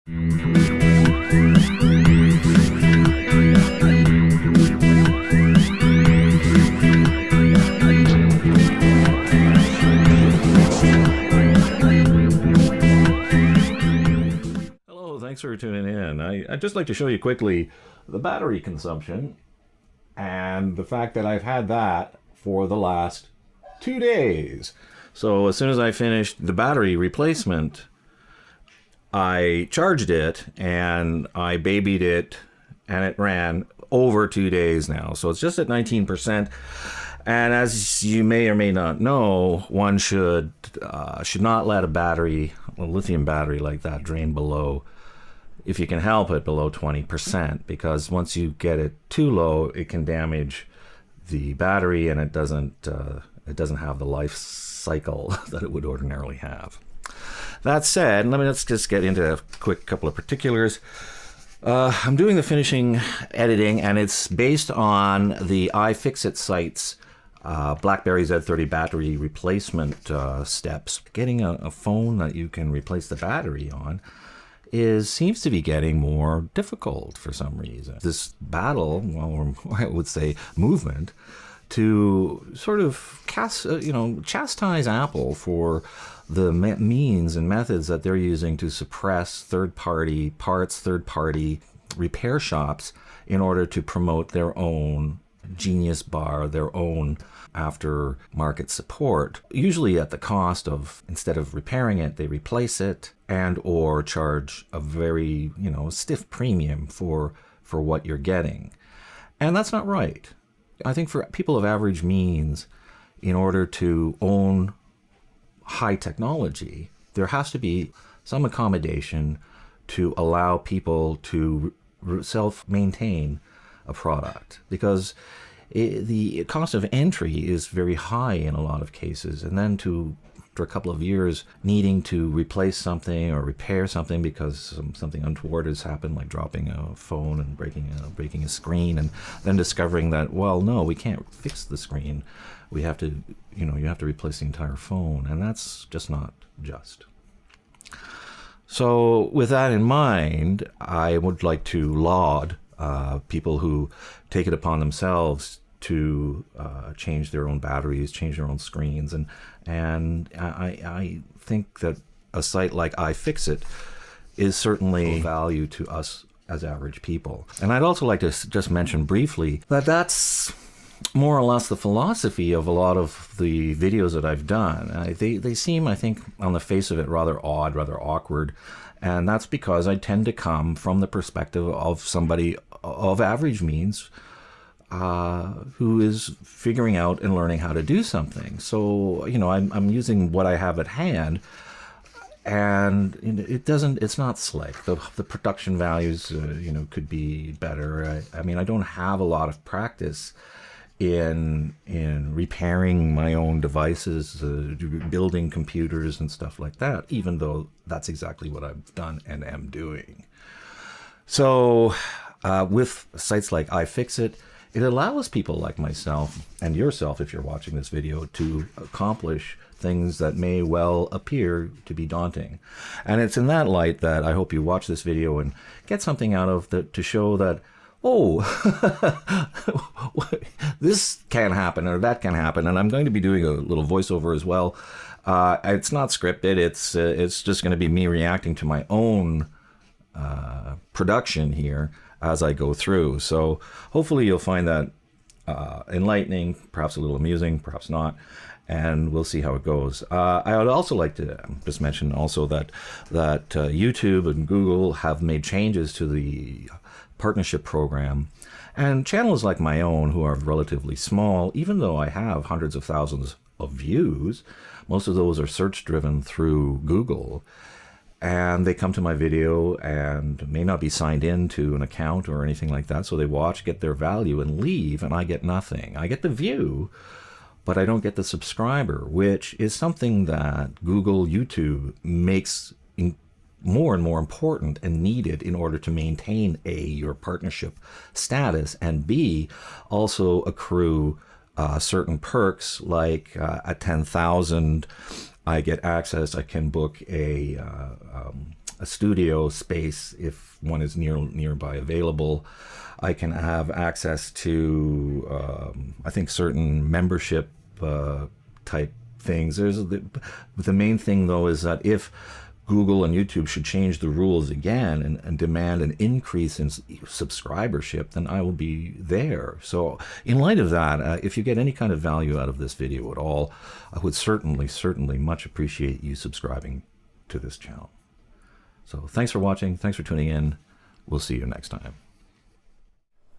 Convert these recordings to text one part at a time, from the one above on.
Thanks for tuning in. I'd just like to show you quickly the battery consumption and the fact that I've had that for the last 2 days. So as soon as I finished the battery replacement, I charged it and I babied it, and it ran over 2 days now. So it's just at 19%. And as you may or may not know, one should not let a lithium battery like that drain below, if you can help it, below 20%, because once you get it too low, it can damage the battery, and it doesn't have the life cycle that it would ordinarily have. That said, let's just get into a quick couple of particulars. I'm doing the finishing editing, and it's based on the ifixit site's BlackBerry Z30 battery replacement steps. Getting a phone that you can replace the battery on seems to be getting more difficult for some reason. This battle, well, I would say movement, to sort of chastise Apple for the means and methods that they're using to suppress third-party parts, third-party repair shops in order to promote their own Genius Bar, their own aftermarket support, usually at the cost of, instead of repairing it, they replace it and or charge a very stiff premium for what you're getting. And that's not right. I think for people of average means, in order to own high technology, there has to be some accommodation to allow people to self-maintain a product, because the cost of entry is very high in a lot of cases, and then after a couple of years needing to replace something or repair something because something untoward has happened, like dropping a phone and breaking a screen, and then discovering that, well, no, we can't fix the screen, we have to you have to replace the entire phone, and that's just not just. So with that in mind, I would like to laud people who take it upon themselves to change their own batteries, change their own screens, and I think that a site like ifixit is certainly of value to us as average people. And I'd also like to just mention briefly that that's more or less the philosophy of a lot of the videos that I've done. They seem, I think, on the face of it, rather odd, rather awkward. And that's because I tend to come from the perspective of somebody of average means who is figuring out and learning how to do something. So, I'm using what I have at hand, and it's not slick. The production values, could be better. I don't have a lot of practice in repairing my own devices, building computers and stuff like that, even though that's exactly what I've done and am doing. So with sites like ifixit, it allows people like myself and yourself, if you're watching this video, to accomplish things that may well appear to be daunting. And it's in that light that I hope you watch this video and get something out of it to show that, oh, this can happen or that can happen. And I'm going to be doing a little voiceover as well. It's not scripted. It's just going to be me reacting to my own production here as I go through. So hopefully you'll find that enlightening, perhaps a little amusing, perhaps not. And we'll see how it goes. I would also like to just mention also that YouTube and Google have made changes to the partnership program, and channels like my own, who are relatively small, even though I have hundreds of thousands of views, most of those are search driven through Google, and they come to my video and may not be signed in to an account or anything like that, so they watch, get their value, and leave, and I get nothing. I get the view, but I don't get the subscriber, which is something that Google, YouTube makes more and more important and needed in order to maintain A, your partnership status, and B, also accrue certain perks, like at 10,000 I get access, I can book a a studio space if one is nearby available. I can have access to, I think, certain membership type things. The main thing, though, is that if Google and YouTube should change the rules again and demand an increase in subscribership, then I will be there. So in light of that, if you get any kind of value out of this video at all, I would certainly much appreciate you subscribing to this channel. So thanks for watching. Thanks for tuning in. We'll see you next time.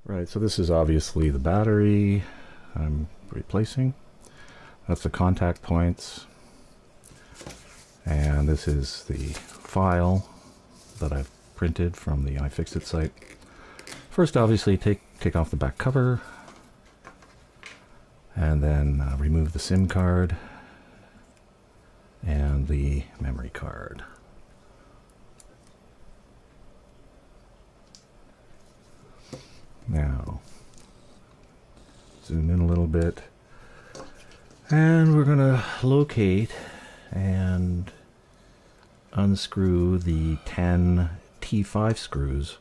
Right, so this is obviously the battery I'm replacing. That's the contact points. And this is the file that I've printed from the ifixit site. First, obviously, take off the back cover, and then remove the SIM card and the memory card. Now, zoom in a little bit, and we're going to locate and unscrew the 10 T5 screws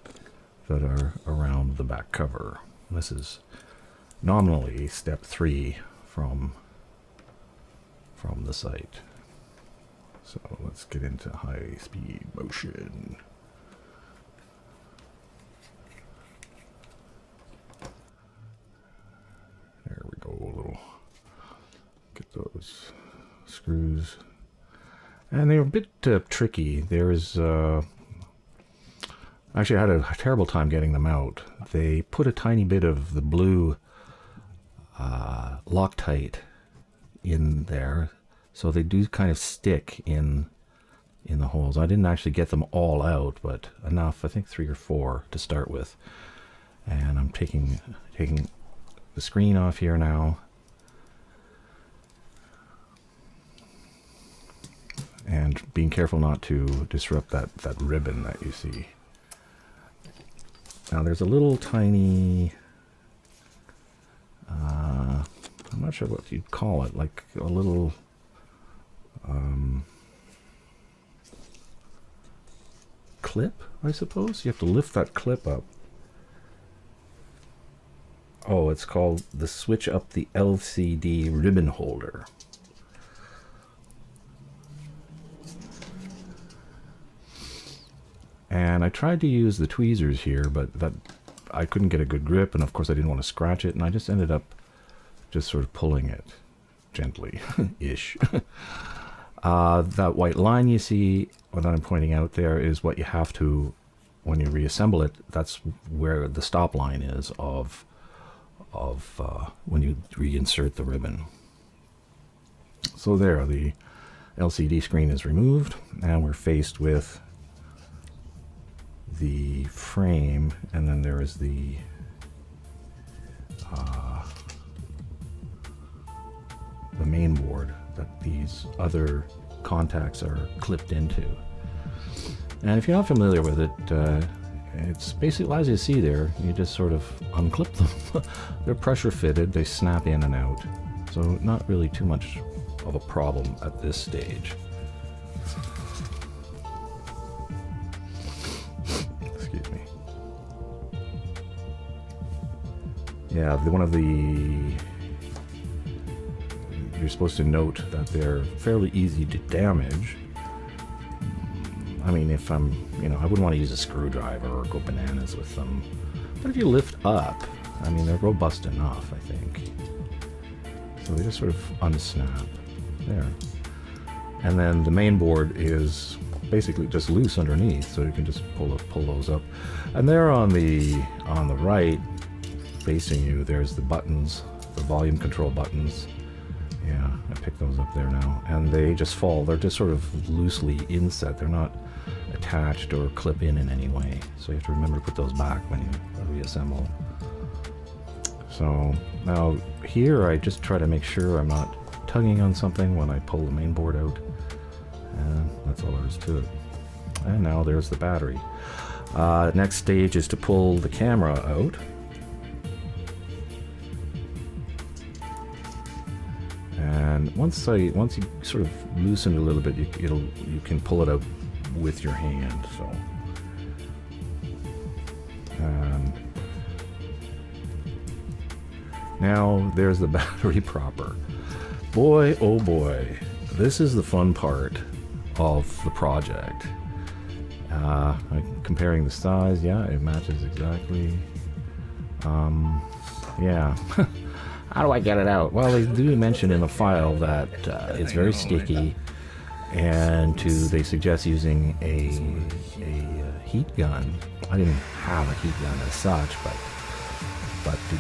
that are around the back cover. This is nominally step 3 from the site. So let's get into high speed motion. There we go, get those screws. And they're a bit tricky. There's actually, I had a terrible time getting them out. They put a tiny bit of the blue Loctite in there, so they do kind of stick in the holes. I didn't actually get them all out, but enough, I think 3 or 4 to start with. And I'm taking the screen off here now. And being careful not to disrupt that ribbon that you see. Now there's a little tiny, I'm not sure what you'd call it, like a little clip, I suppose. You have to lift that clip up. Oh, it's called the switch up the LCD ribbon holder. And I tried to use the tweezers here, but I couldn't get a good grip, and of course I didn't want to scratch it, and I just ended up just sort of pulling it gently-ish. That white line you see, what I'm pointing out there, is what you have to, when you reassemble it, that's where the stop line is of when you reinsert the ribbon. So there, the LCD screen is removed, and we're faced with the frame, and then there is the main board that these other contacts are clipped into. And if you're not familiar with it, it's basically, as you see there, you just sort of unclip them. They're pressure fitted, they snap in and out, so not really too much of a problem at this stage. Excuse me. Yeah, one of the... You're supposed to note that they're fairly easy to damage. I mean, if I'm, I wouldn't want to use a screwdriver or go bananas with them. But if you lift up, I mean, they're robust enough, I think. So they just sort of unsnap. There. And then the main board is basically just loose underneath, so you can just pull those up. And there on the right, facing you, there's the buttons, the volume control buttons. Yeah, I picked those up there now. And they just fall. They're just sort of loosely inset. They're not attached or clip in any way. So you have to remember to put those back when you reassemble. So now here I just try to make sure I'm not tugging on something when I pull the main board out. And that's all there is to it. And now there's the battery. Next stage is to pull the camera out. And once you sort of loosen it a little bit, you can pull it out with your hand. So, and now there's the battery proper. Boy, oh boy, this is the fun part of the project. Comparing the size, yeah, it matches exactly. Yeah. How do I get it out? Well, they do mention in the file that it's very sticky, and they suggest using a heat gun. I didn't have a heat gun as such, but the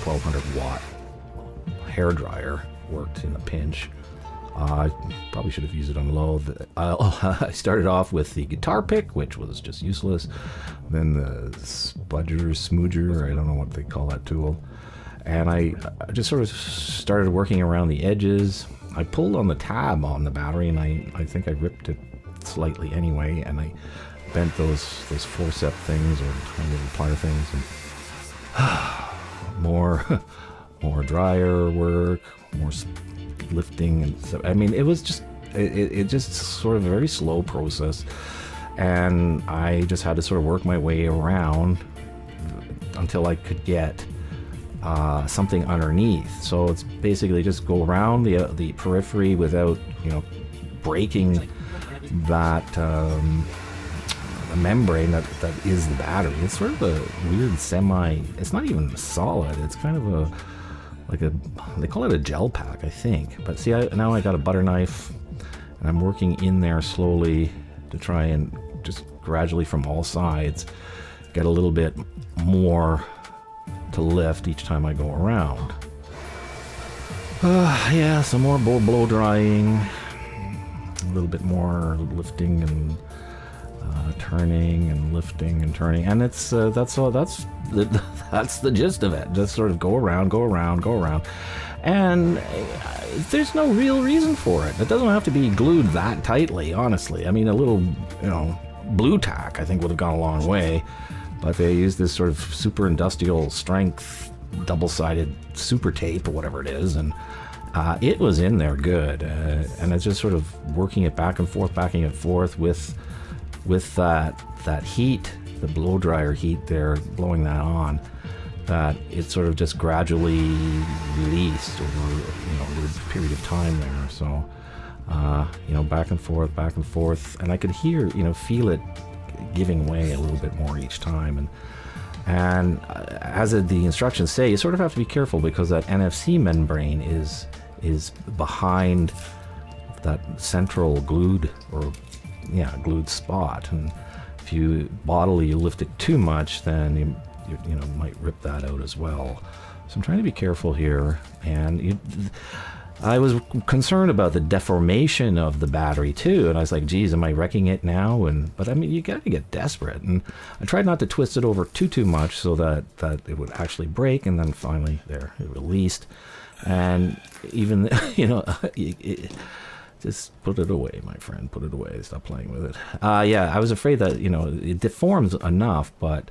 1200 watt hair dryer worked in a pinch. I probably should have used it on low. I started off with the guitar pick, which was just useless. Then the smooger, I don't know what they call that tool. And I just sort of started working around the edges. I pulled on the tab on the battery, and I think I ripped it slightly anyway, and I bent those forcep things or kind of plier things, and more dryer work, more lifting and stuff. I mean, it was just it just sort of a very slow process, and I just had to sort of work my way around until I could get something underneath. So it's basically just go around the periphery without, breaking that membrane that is the battery. It's sort of a weird it's not even solid. It's kind of they call it a gel pack, I think. But see, now I got a butter knife, and I'm working in there slowly to try and just gradually from all sides get a little bit more to lift each time I go around. Yeah, some more blow drying, a little bit more lifting and turning and lifting and turning, and that's the gist of it. Just sort of go around, and there's no real reason for it. It doesn't have to be glued that tightly, honestly. I mean, a little, blue tack I think would have gone a long way. But they use this sort of super industrial strength, double-sided super tape or whatever it is, and it was in there good. And it's just sort of working it back and forth with that heat, the blow dryer heat there, blowing that on, that it sort of just gradually released over a period of time there. So back and forth, and I could feel it giving way a little bit more each time, and as the instructions say, you sort of have to be careful because that NFC membrane is behind that central glued spot, and if you bodily lift it too much, then you might rip that out as well. So I'm trying to be careful here, and I was concerned about the deformation of the battery too, and I was like, geez, am I wrecking it now? But I mean, you gotta get desperate, and I tried not to twist it over too much so that it would actually break, and then finally there, it released. And even, just put it away, my friend, put it away, stop playing with it. Yeah, I was afraid that, it deforms enough, but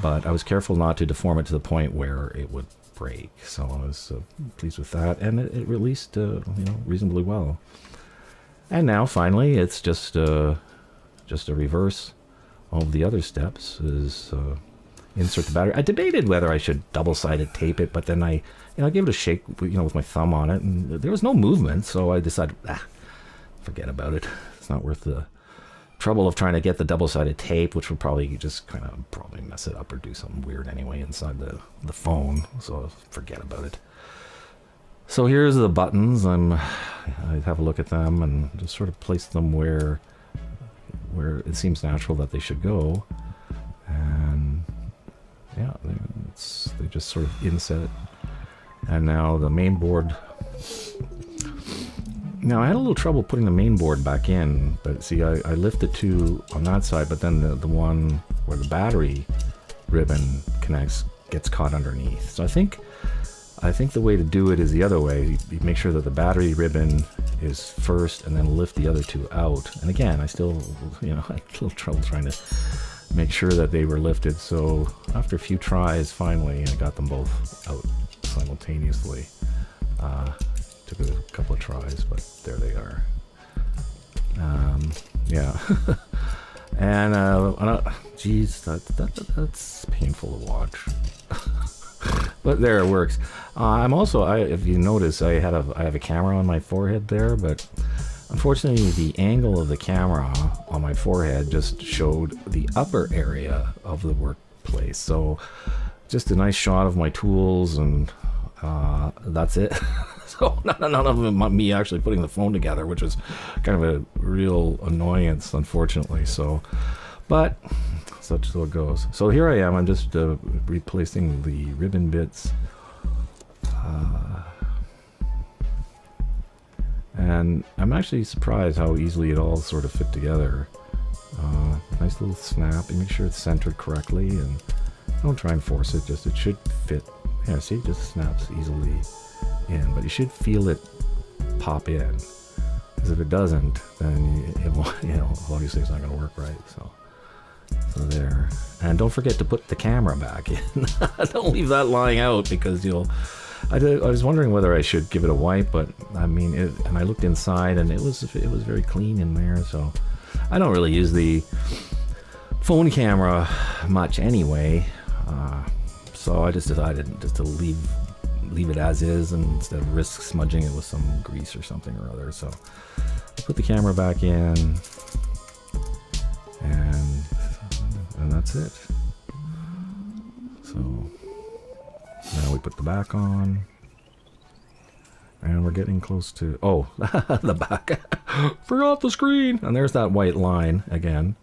I was careful not to deform it to the point where it would break. So I was pleased with that, and it released reasonably well. And now finally it's just a reverse of the other steps. Is insert the battery. I debated whether I should double-sided tape it, but then I gave it a shake with my thumb on it, and there was no movement, so I decided forget about it. It's not worth the trouble of trying to get the double-sided tape, which would probably just probably mess it up or do something weird anyway inside the phone, so forget about it. So here's the buttons. I have a look at them and just sort of place them where it seems natural that they should go, and yeah, they just sort of inset. And now the main board. Now I had a little trouble putting the main board back in, but see, I lifted two on that side, but then the one where the battery ribbon connects gets caught underneath. So I think the way to do it is the other way. You make sure that the battery ribbon is first, and then lift the other two out. And again, I still, I had a little trouble trying to make sure that they were lifted. So after a few tries, finally, I got them both out simultaneously. Took a couple of tries, but there they are. Yeah. And geez, that's painful to watch. But there, it works. I'm also, if you notice, I have a camera on my forehead there, but unfortunately the angle of the camera on my forehead just showed the upper area of the workplace. So just a nice shot of my tools, and that's it. So none of me actually putting the phone together, which was kind of a real annoyance, unfortunately. So, but such so it goes. So here I am. I'm just replacing the ribbon bits, and I'm actually surprised how easily it all sort of fit together. Nice little snap. And make sure it's centered correctly, and don't try and force it. Just it should fit. Yeah, see, it just snaps easily in, but you should feel it pop in, because if it doesn't, then it won't, obviously it's not going to work right. So there. And don't forget to put the camera back in. Don't leave that lying out, because I was wondering whether I should give it a wipe, but I mean, and I looked inside and it was very clean in there. So I don't really use the phone camera much anyway. So I just decided just to leave it as is, and instead of risk smudging it with some grease or something or other. So I put the camera back in, and that's it. So now we put the back on, and we're getting close to, the back. Forgot the screen. And there's that white line again.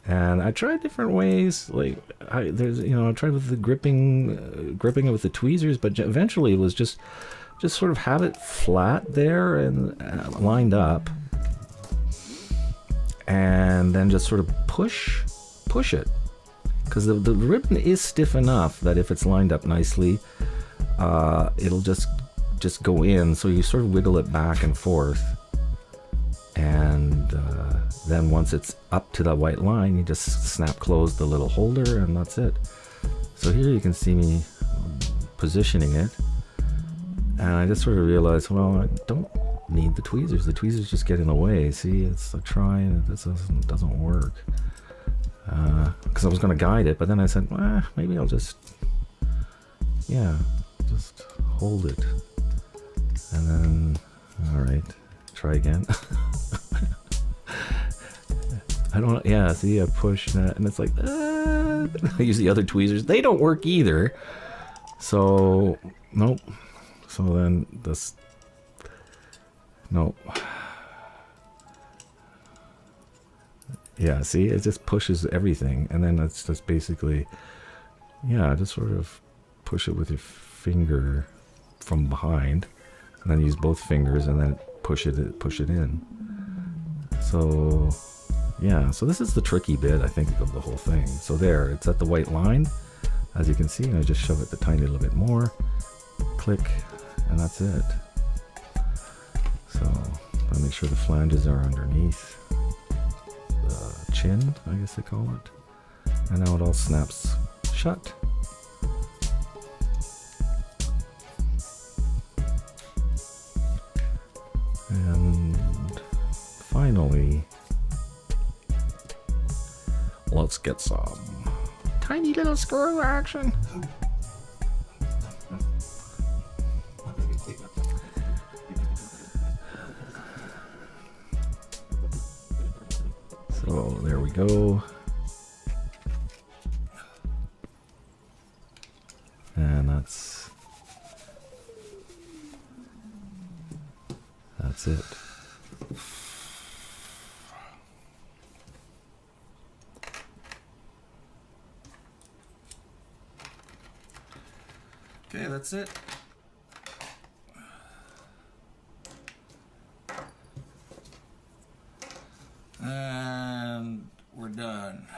And I tried different ways, like I tried with the gripping it with the tweezers, but eventually it was just sort of have it flat there and lined up, and then just sort of push it, because the ribbon is stiff enough that if it's lined up nicely, it'll just go in. So you sort of wiggle it back and forth, and then once it's up to that white line, you just snap close the little holder, and that's it. So here you can see me positioning it, and I just sort of realized, well, I don't need the tweezers. The tweezers just get in the way. See, it's a try, and this doesn't work. Because I was going to guide it, but then I said, maybe I'll just hold it, and then, all right, try again. See, I push that, and it's like, I use the other tweezers. They don't work either. So, nope. So then this, nope. Yeah, see, it just pushes everything, and then it's just basically, just sort of push it with your finger from behind, and then use both fingers, and then push it in. So so this is the tricky bit, I think, of the whole thing. So there, it's at the white line, as you can see, and I just shove it the tiny little bit more, click, and that's it. So I make sure the flanges are underneath the chin, I guess they call it, and now it all snaps shut. And finally, let's get some tiny little screw action. So there we go. And that's it. Okay, that's it. And we're done.